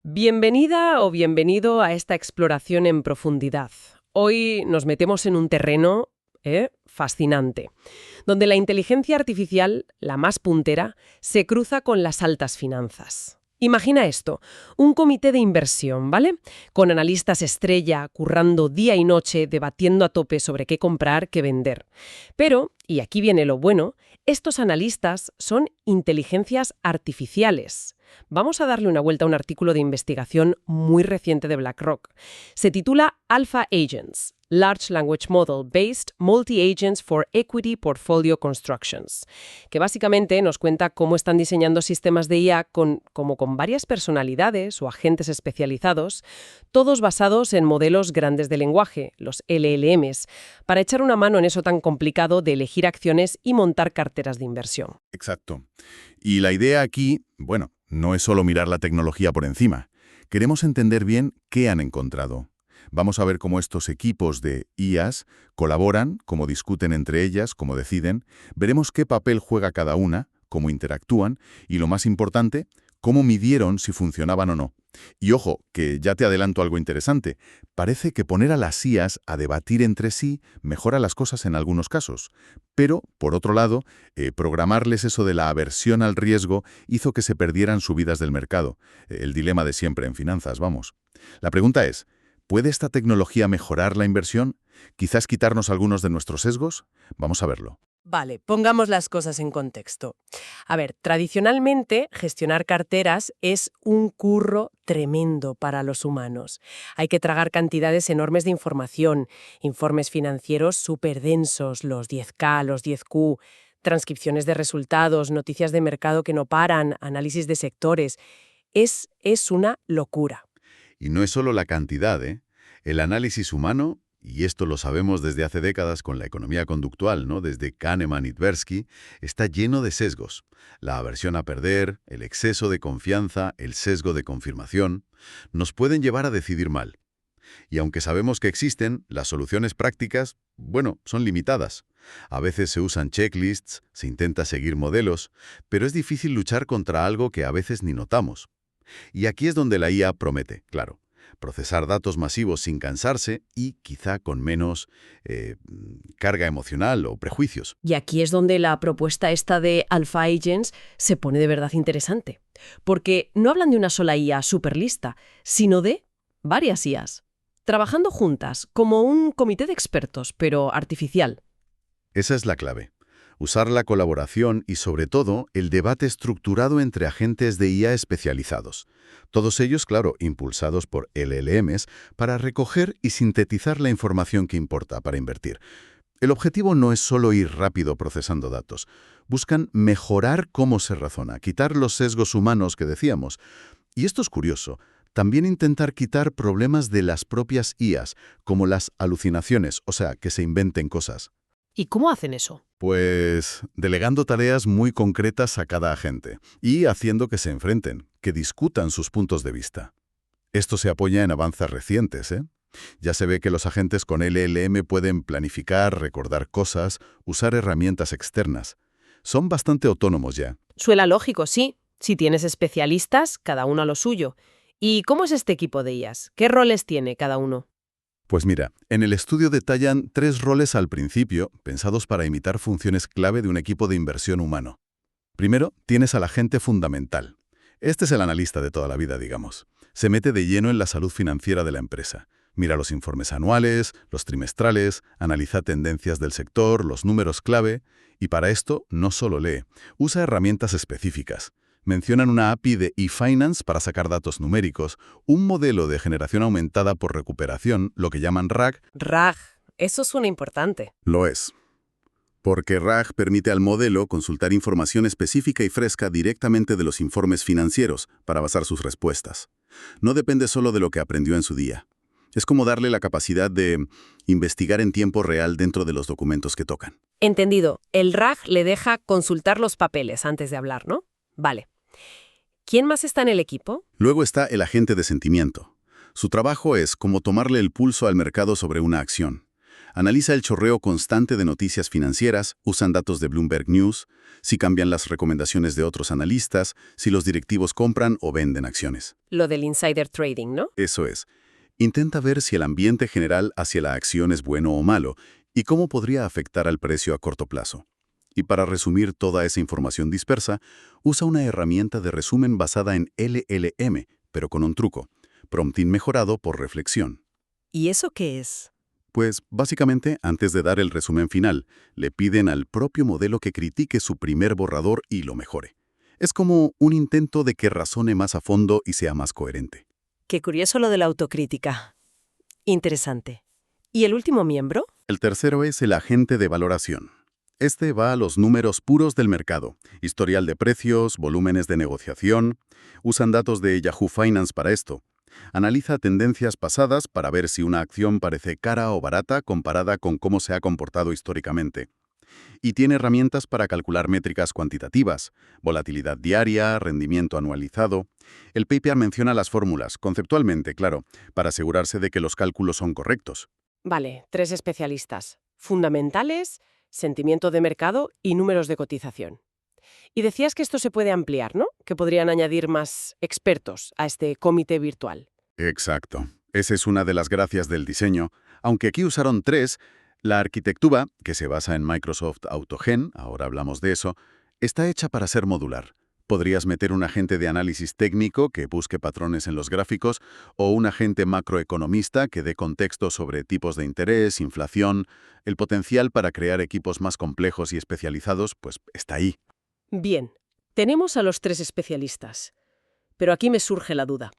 Bienvenida o bienvenido a esta exploración en profundidad. Hoy nos metemos en un terreno fascinante, donde la inteligencia artificial, la más puntera, se cruza con las altas finanzas. Imagina esto, un comité de inversión, ¿vale? Con analistas estrella currando día y noche, debatiendo a tope sobre qué comprar, qué vender. Pero, y aquí viene lo bueno, estos analistas son inteligencias artificiales. Vamos a darle una vuelta a un artículo de investigación muy reciente de BlackRock. Se titula Alpha Agents, Large Language Model Based Multi-Agents for Equity Portfolio Constructions, que básicamente nos cuenta cómo están diseñando sistemas de IA como con varias personalidades o agentes especializados, todos basados en modelos grandes de lenguaje, los LLMs, para echar una mano en eso tan complicado de elegir acciones y montar carteras de inversión. Exacto. Y la idea aquí, bueno, no es solo mirar la tecnología por encima. Queremos entender bien qué han encontrado. Vamos a ver cómo estos equipos de IAs colaboran, cómo discuten entre ellas, cómo deciden. Veremos qué papel juega cada una, cómo interactúan y, lo más importante, cómo midieron si funcionaban o no. Y ojo, que ya te adelanto algo interesante. Parece que poner a las IAs a debatir entre sí mejora las cosas en algunos casos. Pero, por otro lado, programarles eso de la aversión al riesgo hizo que se perdieran subidas del mercado. El dilema de siempre en finanzas, vamos. La pregunta es, ¿puede esta tecnología mejorar la inversión? ¿Quizás quitarnos algunos de nuestros sesgos? Vamos a verlo. Vale, pongamos las cosas en contexto. A ver, tradicionalmente gestionar carteras es un curro tremendo para los humanos. Hay que tragar cantidades enormes de información, informes financieros súper densos, los 10K, los 10Q, transcripciones de resultados, noticias de mercado que no paran, análisis de sectores. Es una locura. Y no es solo la cantidad, ¿eh? El análisis humano, y esto lo sabemos desde hace décadas con la economía conductual, ¿no? Desde Kahneman y Tversky, está lleno de sesgos. La aversión a perder, el exceso de confianza, el sesgo de confirmación, nos pueden llevar a decidir mal. Y aunque sabemos que existen, las soluciones prácticas, bueno, son limitadas. A veces se usan checklists, se intenta seguir modelos, pero es difícil luchar contra algo que a veces ni notamos. Y aquí es donde la IA promete, claro, procesar datos masivos sin cansarse y quizá con menos carga emocional o prejuicios. Y aquí es donde la propuesta esta de Alpha Agents se pone de verdad interesante. Porque no hablan de una sola IA superlista, sino de varias IAs, trabajando juntas, como un comité de expertos, pero artificial. Esa es la clave. Usar la colaboración y, sobre todo, el debate estructurado entre agentes de IA especializados. Todos ellos, claro, impulsados por LLMs para recoger y sintetizar la información que importa para invertir. El objetivo no es solo ir rápido procesando datos. Buscan mejorar cómo se razona, quitar los sesgos humanos que decíamos. Y esto es curioso. También intentar quitar problemas de las propias IAs, como las alucinaciones, o sea, que se inventen cosas. ¿Y cómo hacen eso? Pues delegando tareas muy concretas a cada agente y haciendo que se enfrenten, que discutan sus puntos de vista. Esto se apoya en avances recientes, ¿eh? Ya se ve que los agentes con LLM pueden planificar, recordar cosas, usar herramientas externas. Son bastante autónomos ya. Suena lógico, sí. Si tienes especialistas, cada uno a lo suyo. ¿Y cómo es este equipo de IAs? ¿Qué roles tiene cada uno? Pues mira, en el estudio detallan 3 roles al principio, pensados para imitar funciones clave de un equipo de inversión humano. Primero, tienes al agente fundamental. Este es el analista de toda la vida, digamos. Se mete de lleno en la salud financiera de la empresa. Mira los informes anuales, los trimestrales, analiza tendencias del sector, los números clave, y para esto no solo lee, usa herramientas específicas. Mencionan una API de eFinance para sacar datos numéricos, un modelo de generación aumentada por recuperación, lo que llaman RAG. RAG, eso suena importante. Lo es. Porque RAG permite al modelo consultar información específica y fresca directamente de los informes financieros para basar sus respuestas. No depende solo de lo que aprendió en su día. Es como darle la capacidad de investigar en tiempo real dentro de los documentos que tocan. Entendido. El RAG le deja consultar los papeles antes de hablar, ¿no? Vale. ¿Quién más está en el equipo? Luego está el agente de sentimiento. Su trabajo es como tomarle el pulso al mercado sobre una acción. Analiza el chorreo constante de noticias financieras, usan datos de Bloomberg News, si cambian las recomendaciones de otros analistas, si los directivos compran o venden acciones. Lo del insider trading, ¿no? Eso es. Intenta ver si el ambiente general hacia la acción es bueno o malo y cómo podría afectar al precio a corto plazo. Y para resumir toda esa información dispersa, usa una herramienta de resumen basada en LLM, pero con un truco: prompting mejorado por reflexión. ¿Y eso qué es? Pues, básicamente, antes de dar el resumen final, le piden al propio modelo que critique su primer borrador y lo mejore. Es como un intento de que razone más a fondo y sea más coherente. Qué curioso lo de la autocrítica. Interesante. ¿Y el último miembro? El tercero es el agente de valoración. Este va a los números puros del mercado: historial de precios, volúmenes de negociación. Usan datos de Yahoo Finance para esto. Analiza tendencias pasadas para ver si una acción parece cara o barata comparada con cómo se ha comportado históricamente. Y tiene herramientas para calcular métricas cuantitativas: volatilidad diaria, rendimiento anualizado. El paper menciona las fórmulas, conceptualmente, claro, para asegurarse de que los cálculos son correctos. Vale, 3 especialistas. Fundamentales, sentimiento de mercado y números de cotización. Y decías que esto se puede ampliar, ¿no? Que podrían añadir más expertos a este comité virtual. Exacto. Esa es una de las gracias del diseño. Aunque aquí usaron 3, la arquitectura, que se basa en Microsoft AutoGen, ahora hablamos de eso, está hecha para ser modular. Podrías meter un agente de análisis técnico que busque patrones en los gráficos o un agente macroeconomista que dé contexto sobre tipos de interés, inflación. El potencial para crear equipos más complejos y especializados, pues, está ahí. Bien, tenemos a los 3 especialistas. Pero aquí me surge la duda.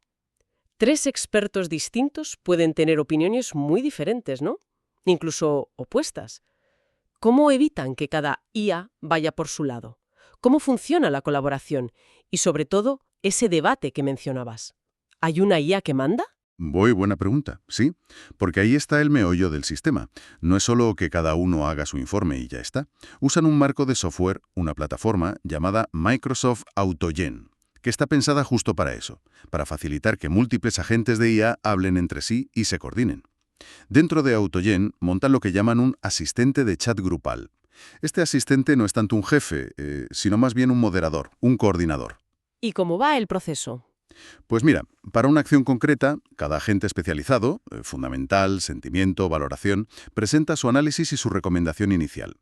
3 expertos distintos pueden tener opiniones muy diferentes, ¿no? Incluso opuestas. ¿Cómo evitan que cada IA vaya por su lado? ¿Cómo funciona la colaboración? Y sobre todo, ese debate que mencionabas. ¿Hay una IA que manda? Muy buena pregunta, sí, porque ahí está el meollo del sistema. No es solo que cada uno haga su informe y ya está. Usan un marco de software, una plataforma llamada Microsoft AutoGen, que está pensada justo para eso, para facilitar que múltiples agentes de IA hablen entre sí y se coordinen. Dentro de AutoGen montan lo que llaman un asistente de chat grupal. Este asistente no es tanto un jefe, sino más bien un moderador, un coordinador. ¿Y cómo va el proceso? Pues mira, para una acción concreta, cada agente especializado, fundamental, sentimiento, valoración, presenta su análisis y su recomendación inicial.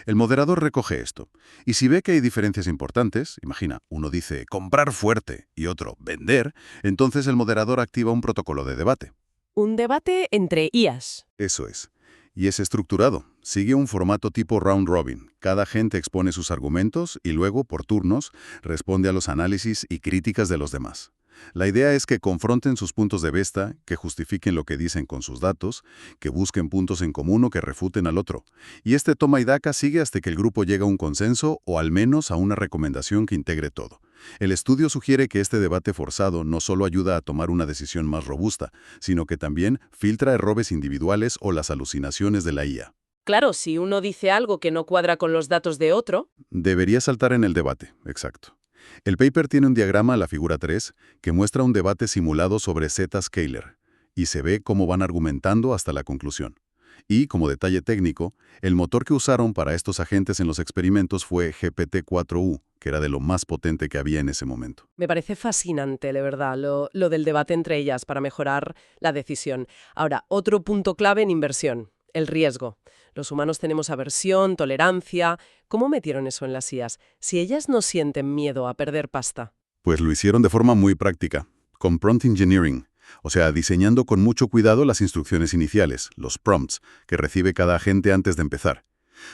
El moderador recoge esto, y si ve que hay diferencias importantes, imagina, uno dice comprar fuerte y otro vender, entonces el moderador activa un protocolo de debate. Un debate entre IAs. Eso es. Y es estructurado. Sigue un formato tipo round robin. Cada agente expone sus argumentos y luego, por turnos, responde a los análisis y críticas de los demás. La idea es que confronten sus puntos de vista, que justifiquen lo que dicen con sus datos, que busquen puntos en común o que refuten al otro. Y este toma y daca sigue hasta que el grupo llega a un consenso o al menos a una recomendación que integre todo. El estudio sugiere que este debate forzado no solo ayuda a tomar una decisión más robusta, sino que también filtra errores individuales o las alucinaciones de la IA. Claro, si uno dice algo que no cuadra con los datos de otro. Debería saltar en el debate, exacto. El paper tiene un diagrama, la figura 3, que muestra un debate simulado sobre Z-scaler, y se ve cómo van argumentando hasta la conclusión. Y, como detalle técnico, el motor que usaron para estos agentes en los experimentos fue GPT-4u, que era de lo más potente que había en ese momento. Me parece fascinante, de verdad, lo del debate entre ellas para mejorar la decisión. Ahora, otro punto clave en inversión, el riesgo. Los humanos tenemos aversión, tolerancia. ¿Cómo metieron eso en las IAs? Si ellas no sienten miedo a perder pasta. Pues lo hicieron de forma muy práctica, con prompt engineering, o sea, diseñando con mucho cuidado las instrucciones iniciales, los prompts, que recibe cada agente antes de empezar.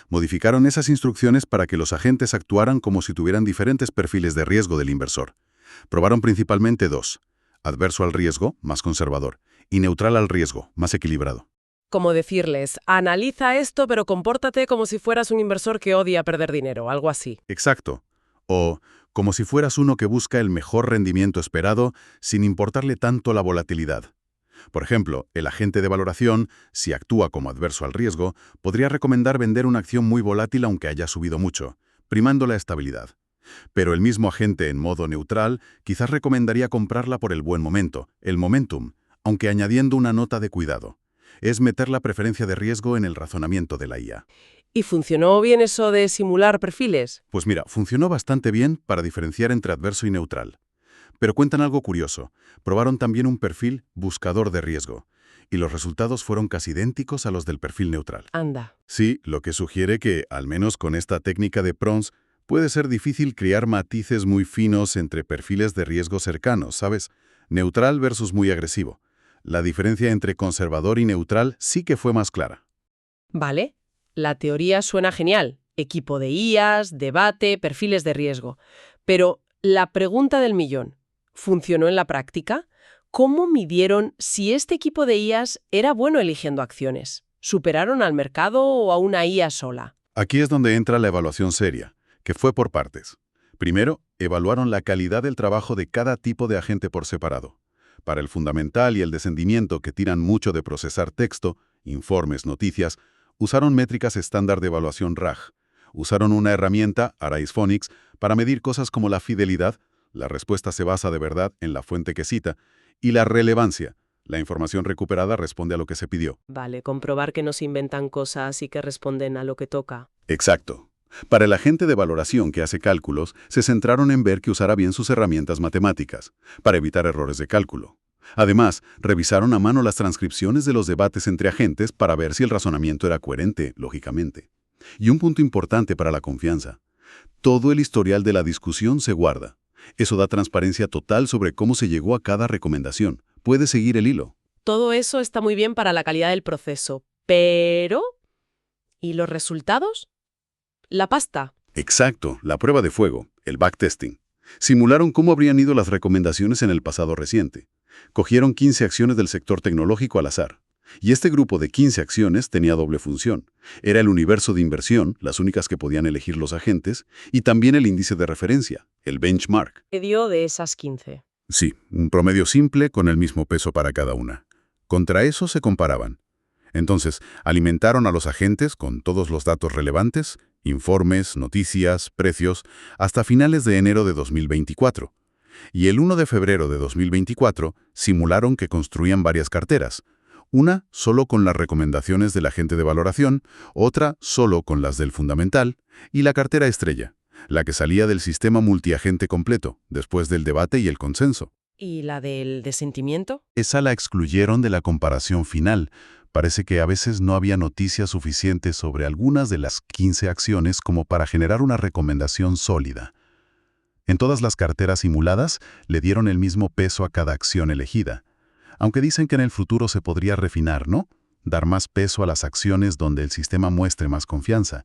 Modificaron esas instrucciones para que los agentes actuaran como si tuvieran diferentes perfiles de riesgo del inversor. Probaron principalmente 2, adverso al riesgo, más conservador, y neutral al riesgo, más equilibrado. Como decirles, analiza esto, pero compórtate como si fueras un inversor que odia perder dinero, algo así. Exacto. O como si fueras uno que busca el mejor rendimiento esperado sin importarle tanto la volatilidad. Por ejemplo, el agente de valoración, si actúa como adverso al riesgo, podría recomendar vender una acción muy volátil aunque haya subido mucho, primando la estabilidad. Pero el mismo agente en modo neutral quizás recomendaría comprarla por el buen momento, el momentum, aunque añadiendo una nota de cuidado. Es meter la preferencia de riesgo en el razonamiento de la IA. ¿Y funcionó bien eso de simular perfiles? Pues mira, funcionó bastante bien para diferenciar entre adverso y neutral. Pero cuentan algo curioso. Probaron también un perfil buscador de riesgo, y los resultados fueron casi idénticos a los del perfil neutral. Anda. Sí, lo que sugiere que, al menos con esta técnica de prompts, puede ser difícil crear matices muy finos entre perfiles de riesgo cercanos, ¿sabes? Neutral versus muy agresivo. La diferencia entre conservador y neutral sí que fue más clara. Vale. La teoría suena genial. Equipo de IAs, debate, perfiles de riesgo. Pero la pregunta del millón, ¿funcionó en la práctica? ¿Cómo midieron si este equipo de IAs era bueno eligiendo acciones? ¿Superaron al mercado o a una IA sola? Aquí es donde entra la evaluación seria, que fue por partes. Primero, evaluaron la calidad del trabajo de cada tipo de agente por separado. Para el fundamental y el descendimiento, que tiran mucho de procesar texto, informes, noticias, usaron métricas estándar de evaluación RAG. Usaron una herramienta, Arise Phonics, para medir cosas como la fidelidad, la respuesta se basa de verdad en la fuente que cita, y la relevancia, la información recuperada responde a lo que se pidió. Vale, comprobar que no se inventan cosas y que responden a lo que toca. Exacto. Para el agente de valoración que hace cálculos, se centraron en ver que usara bien sus herramientas matemáticas, para evitar errores de cálculo. Además, revisaron a mano las transcripciones de los debates entre agentes para ver si el razonamiento era coherente, lógicamente. Y un punto importante para la confianza. Todo el historial de la discusión se guarda. Eso da transparencia total sobre cómo se llegó a cada recomendación. Puedes seguir el hilo. Todo eso está muy bien para la calidad del proceso, pero ¿y los resultados? La pasta. Exacto, la prueba de fuego, el backtesting. Simularon cómo habrían ido las recomendaciones en el pasado reciente. Cogieron 15 acciones del sector tecnológico al azar. Y este grupo de 15 acciones tenía doble función. Era el universo de inversión, las únicas que podían elegir los agentes, y también el índice de referencia, el benchmark. ¿Qué dio de esas 15? Sí, un promedio simple con el mismo peso para cada una. Contra eso se comparaban. Entonces, alimentaron a los agentes con todos los datos relevantes, informes, noticias, precios, hasta finales de enero de 2024. Y el 1 de febrero de 2024 simularon que construían varias carteras. Una solo con las recomendaciones del agente de valoración, otra solo con las del fundamental, y la cartera estrella, la que salía del sistema multiagente completo, después del debate y el consenso. ¿Y la del desentimiento? Esa la excluyeron de la comparación final. Parece que a veces no había noticias suficientes sobre algunas de las 15 acciones como para generar una recomendación sólida. En todas las carteras simuladas le dieron el mismo peso a cada acción elegida. Aunque dicen que en el futuro se podría refinar, ¿no? Dar más peso a las acciones donde el sistema muestre más confianza.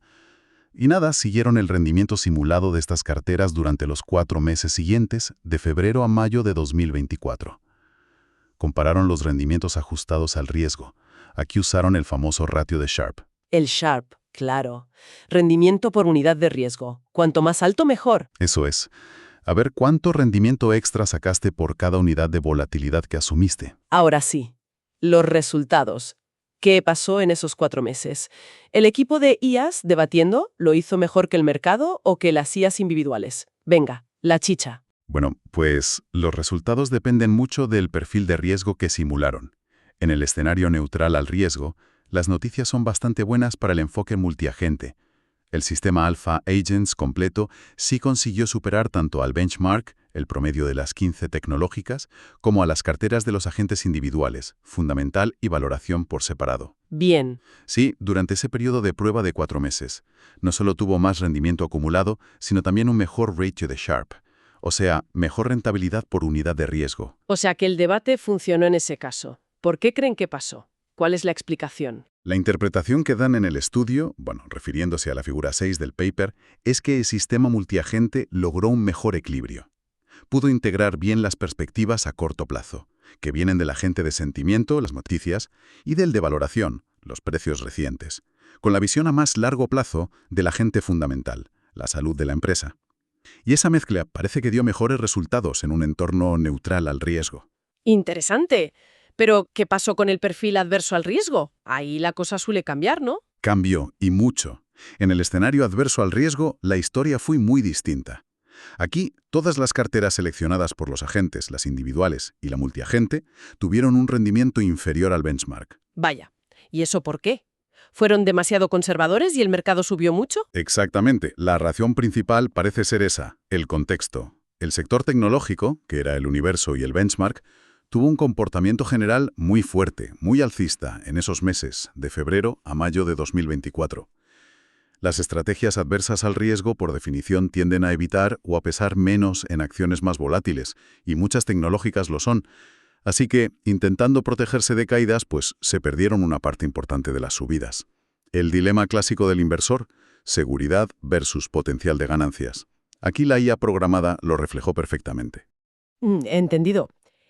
Y nada, siguieron el rendimiento simulado de estas carteras durante los 4 meses siguientes, de febrero a mayo de 2024. Compararon los rendimientos ajustados al riesgo. Aquí usaron el famoso ratio de Sharpe. El Sharpe, claro. Rendimiento por unidad de riesgo. Cuanto más alto, mejor. Eso es. A ver cuánto rendimiento extra sacaste por cada unidad de volatilidad que asumiste. Ahora sí, los resultados. ¿Qué pasó en esos 4 meses? ¿El equipo de IAs debatiendo lo hizo mejor que el mercado o que las IAs individuales? Venga, la chicha. Bueno, pues los resultados dependen mucho del perfil de riesgo que simularon. En el escenario neutral al riesgo, las noticias son bastante buenas para el enfoque multiagente. El sistema Alpha Agents completo sí consiguió superar tanto al benchmark, el promedio de las 15 tecnológicas, como a las carteras de los agentes individuales, fundamental y valoración por separado. Bien. Sí, durante ese periodo de prueba de 4 meses, no solo tuvo más rendimiento acumulado, sino también un mejor ratio de Sharpe, o sea, mejor rentabilidad por unidad de riesgo. O sea que el debate funcionó en ese caso. ¿Por qué creen que pasó? ¿Cuál es la explicación? La interpretación que dan en el estudio, refiriéndose a la figura 6 del paper, es que el sistema multiagente logró un mejor equilibrio. Pudo integrar bien las perspectivas a corto plazo, que vienen del agente de sentimiento, las noticias, y del de valoración, los precios recientes, con la visión a más largo plazo del agente fundamental, la salud de la empresa. Y esa mezcla parece que dio mejores resultados en un entorno neutral al riesgo. Interesante. Pero, ¿qué pasó con el perfil adverso al riesgo? Ahí la cosa suele cambiar, ¿no? Cambió, y mucho. En el escenario adverso al riesgo, la historia fue muy distinta. Aquí, todas las carteras seleccionadas por los agentes, las individuales y la multiagente, tuvieron un rendimiento inferior al benchmark. Vaya, ¿Y eso por qué? ¿Fueron demasiado conservadores y el mercado subió mucho? Exactamente. La razón principal parece ser esa, el contexto. El sector tecnológico, que era el universo y el benchmark, tuvo un comportamiento general muy fuerte, muy alcista en esos meses, de febrero a mayo de 2024. Las estrategias adversas al riesgo, por definición, tienden a evitar o a pesar menos en acciones más volátiles, y muchas tecnológicas lo son. Así que, intentando protegerse de caídas, pues se perdieron una parte importante de las subidas. El dilema clásico del inversor, seguridad versus potencial de ganancias. Aquí la IA programada lo reflejó perfectamente. Entendido.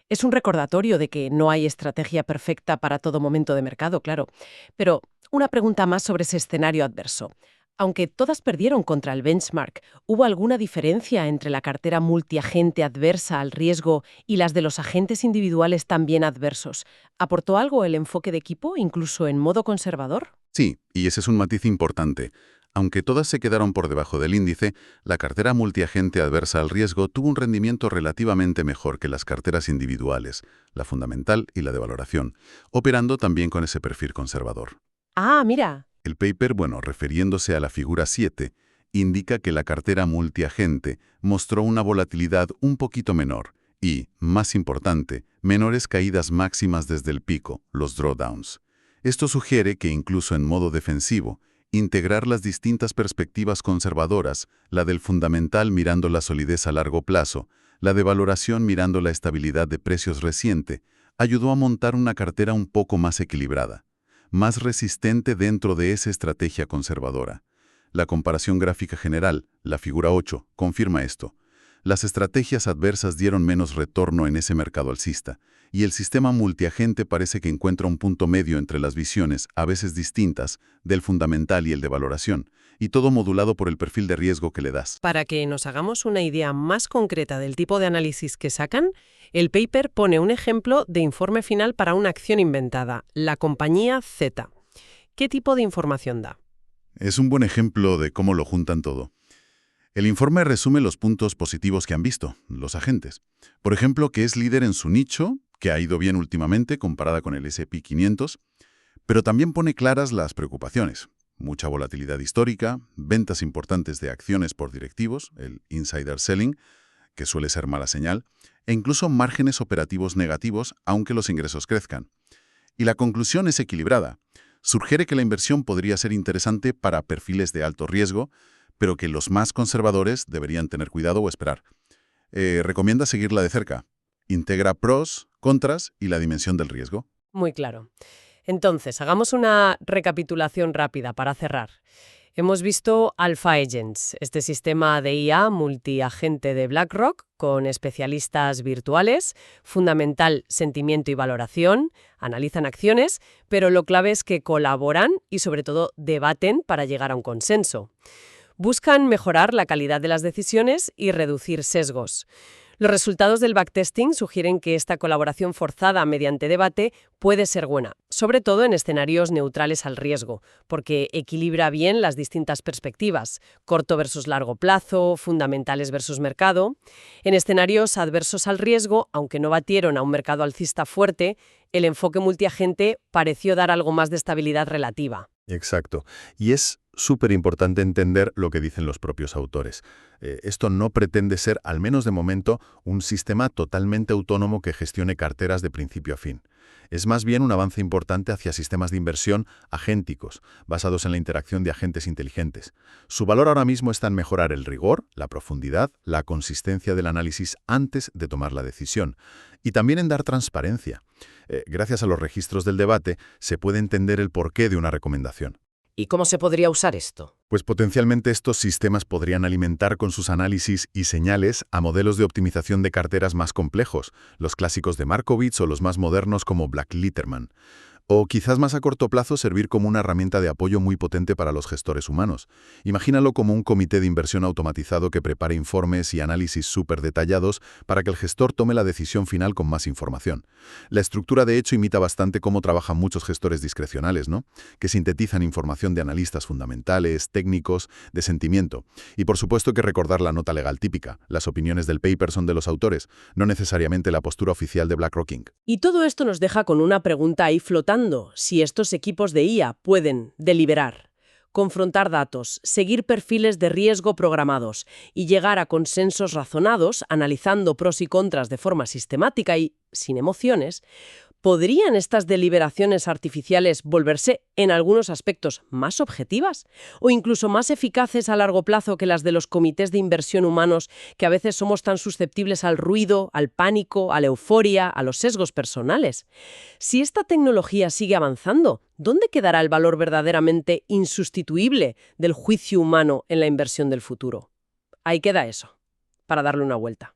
Es un recordatorio de que no hay estrategia perfecta para todo momento de mercado, claro. Pero una pregunta más sobre ese escenario adverso. Aunque todas perdieron contra el benchmark, ¿hubo alguna diferencia entre la cartera multiagente adversa al riesgo y las de los agentes individuales también adversos? ¿Aportó algo el enfoque de equipo, incluso en modo conservador? Sí, y ese es un matiz importante. Aunque todas se quedaron por debajo del índice, la cartera multiagente adversa al riesgo tuvo un rendimiento relativamente mejor que las carteras individuales, la fundamental y la de valoración, operando también con ese perfil conservador. Ah, mira. El paper, refiriéndose a la figura 7, indica que la cartera multiagente mostró una volatilidad un poquito menor y, más importante, menores caídas máximas desde el pico, los drawdowns. Esto sugiere que incluso en modo defensivo, integrar las distintas perspectivas conservadoras, la del fundamental mirando la solidez a largo plazo, la de valoración mirando la estabilidad de precios reciente, ayudó a montar una cartera un poco más equilibrada, más resistente dentro de esa estrategia conservadora. La comparación gráfica general, la figura 8, confirma esto. Las estrategias adversas dieron menos retorno en ese mercado alcista, y el sistema multiagente parece que encuentra un punto medio entre las visiones, a veces distintas, del fundamental y el de valoración, y todo modulado por el perfil de riesgo que le das. Para que nos hagamos una idea más concreta del tipo de análisis que sacan, el paper pone un ejemplo de informe final para una acción inventada, la compañía Z. ¿Qué tipo de información da? Es un buen ejemplo de cómo lo juntan todo. El informe resume los puntos positivos que han visto, los agentes. Por ejemplo, que es líder en su nicho, que ha ido bien últimamente comparada con el S&P 500, pero también pone claras las preocupaciones. Mucha volatilidad histórica, ventas importantes de acciones por directivos, el insider selling, que suele ser mala señal, e incluso márgenes operativos negativos, aunque los ingresos crezcan. Y la conclusión es equilibrada. Sugiere que la inversión podría ser interesante para perfiles de alto riesgo, pero que los más conservadores deberían tener cuidado o esperar. Recomienda seguirla de cerca. Integra pros, contras y la dimensión del riesgo. Muy claro. Entonces, hagamos una recapitulación rápida para cerrar. Hemos visto Alpha Agents, este sistema de IA multiagente de BlackRock con especialistas virtuales, fundamental sentimiento y valoración, analizan acciones, pero lo clave es que colaboran y sobre todo debaten para llegar a un consenso. Buscan mejorar la calidad de las decisiones y reducir sesgos. Los resultados del backtesting sugieren que esta colaboración forzada mediante debate puede ser buena, sobre todo en escenarios neutrales al riesgo, porque equilibra bien las distintas perspectivas, corto versus largo plazo, fundamentales versus mercado. En escenarios adversos al riesgo, aunque no batieron a un mercado alcista fuerte, el enfoque multiagente pareció dar algo más de estabilidad relativa. Exacto. Y es súper importante entender lo que dicen los propios autores. Esto no pretende ser, al menos de momento, un sistema totalmente autónomo que gestione carteras de principio a fin. Es más bien un avance importante hacia sistemas de inversión agénticos, basados en la interacción de agentes inteligentes. Su valor ahora mismo está en mejorar el rigor, la profundidad, la consistencia del análisis antes de tomar la decisión, y también en dar transparencia. Gracias a los registros del debate, se puede entender el porqué de una recomendación. ¿Y cómo se podría usar esto? Pues potencialmente estos sistemas podrían alimentar con sus análisis y señales a modelos de optimización de carteras más complejos, los clásicos de Markowitz o los más modernos como Black-Litterman. O quizás más a corto plazo servir como una herramienta de apoyo muy potente para los gestores humanos. Imagínalo como un comité de inversión automatizado que prepare informes y análisis súper detallados para que el gestor tome la decisión final con más información. La estructura de hecho imita bastante cómo trabajan muchos gestores discrecionales, ¿no? Que sintetizan información de analistas fundamentales, técnicos, de sentimiento. Y por supuesto que recordar la nota legal típica. Las opiniones del paper son de los autores, no necesariamente la postura oficial de BlackRock Inc. Y todo esto nos deja con una pregunta ahí flotando preguntando si estos equipos de IA pueden deliberar, confrontar datos, seguir perfiles de riesgo programados y llegar a consensos razonados, analizando pros y contras de forma sistemática y sin emociones. ¿Podrían estas deliberaciones artificiales volverse, en algunos aspectos, más objetivas o incluso más eficaces a largo plazo que las de los comités de inversión humanos, que a veces somos tan susceptibles al ruido, al pánico, a la euforia, a los sesgos personales? Si esta tecnología sigue avanzando, ¿dónde quedará el valor verdaderamente insustituible del juicio humano en la inversión del futuro? Ahí queda eso, para darle una vuelta.